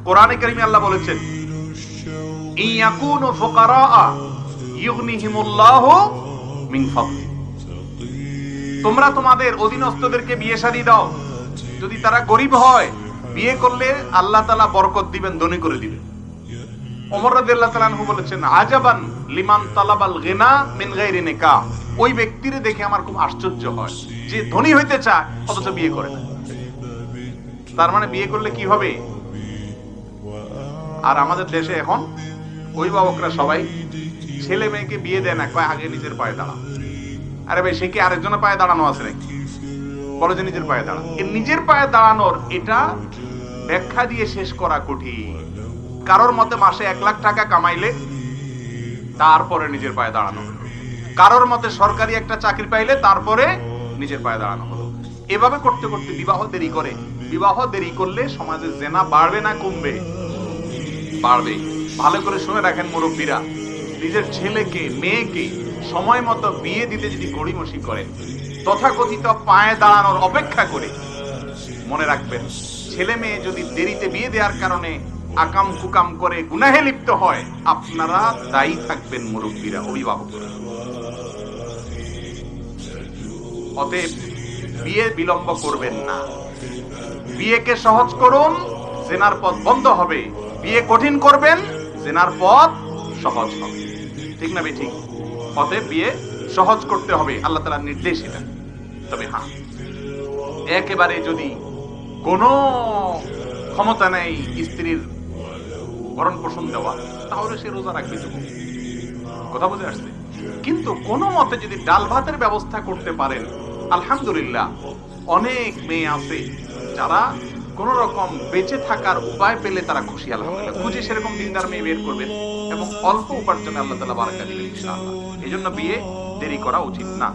কোরআনে কারিমে আল্লাহ বলেছেন, ইয়াকুনু ফুকারা ইউগনিহিমুল্লাহু মিন ফাদলি। তোমরা তোমাদের অধীনস্থদেরকে বিয়ে শাদী দাও, যদি তারা গরিব হয় বিয়ে করলে আল্লাহ তাআলা বরকত দিবেন, ধনী করে দিবেন। ওমর রাদিয়াল্লাহু তাআলা আনহু বলেছেন, আজাবান লিমান তালাবাল গিনা মিন গায়রি নিকাহ। ওই ব্যক্তিরে দেখে আমার খুব আশ্চর্য হয় যে ধনী হইতে চায় অথচ বিয়ে করে না। তার মানে বিয়ে করলে কি হবে? আর আমাদের দেশে এখন অভিভাবকরা সবাই ছেলে মেয়েকে বিয়ে দেয় না, কয় আগে নিজের পায়ে দাঁড়া। আরে ভাই, সে কি আরেকজনের পায়ে দাঁড়ানো আছে নাকি? বলো যে নিজের পায়ে দাঁড়া। নিজের পায়ে দাঁড়ানোর এটা ব্যাখ্যা দিয়ে শেষ করা কঠিন। কারোর মতে মাসে 1 লাখ টাকা কামাইলে তারপরে নিজের পায়ে দাঁড়ানো হলো, কারোর মতে সরকারি একটা চাকরি পাইলে তারপরে নিজের পায়ে দাঁড়ানো হলো। এভাবে করতে করতে বিবাহ দেরি করে। বিবাহ দেরি করলে সমাজে জেনা বাড়বে না কমবে? বাড়বে। ভালো করে শুনে রাখেন মুরব্বীরা, নিজের ছেলেকে মেয়েকে সময় মতো বিয়ে দিতে যদি গড়িমসি করেন, তথাকথিত পায়ে দাঁড়ানোর অপেক্ষা করে, মনে রাখবেন ছেলে মেয়ে যদি দেরিতে বিয়ে দেওয়ার কারণে আকাম কুকাম করে গুনাহে লিপ্ত হয়, আপনারা দায়ী থাকবেন মুরব্বীরা, অভিভাবকরা। অতএব বিয়ে বিলম্ব করবেন না, বিয়েকে সহজ করুন, জেনার পথ বন্ধ হবে। বিয়ে কঠিন করবেন, জেনার পথ সহজ হবে। ঠিক না ঠিক? অতএব বিয়ে সহজ করতে হবে, আল্লাহ তাআলার নির্দেশ এটা। তবে হ্যাঁ, একেবারে যদি কোনো ক্ষমতা নেই স্ত্রীর ভরণ পোষণ দেওয়া, তাহলে সে রোজা রাখবে। কথা বুঝে আসছে? কিন্তু কোনো মতে যদি ডাল ভাতের ব্যবস্থা করতে পারেন, আলহামদুলিল্লাহ। অনেক মেয়ে আছে যারা কোন রকম বেঁচে থাকার উপায় পেলে তারা খুশি, আলহামদুলিল্লাহ। খুঁজে সেরকম দিনদার মেয়ে বের করবেন এবং অল্প উপার্জনে আল্লাহ তাআলা বারাকা দিবেন ইনশাআল্লাহ। এই জন্য বিয়ে দেরি করা উচিত না।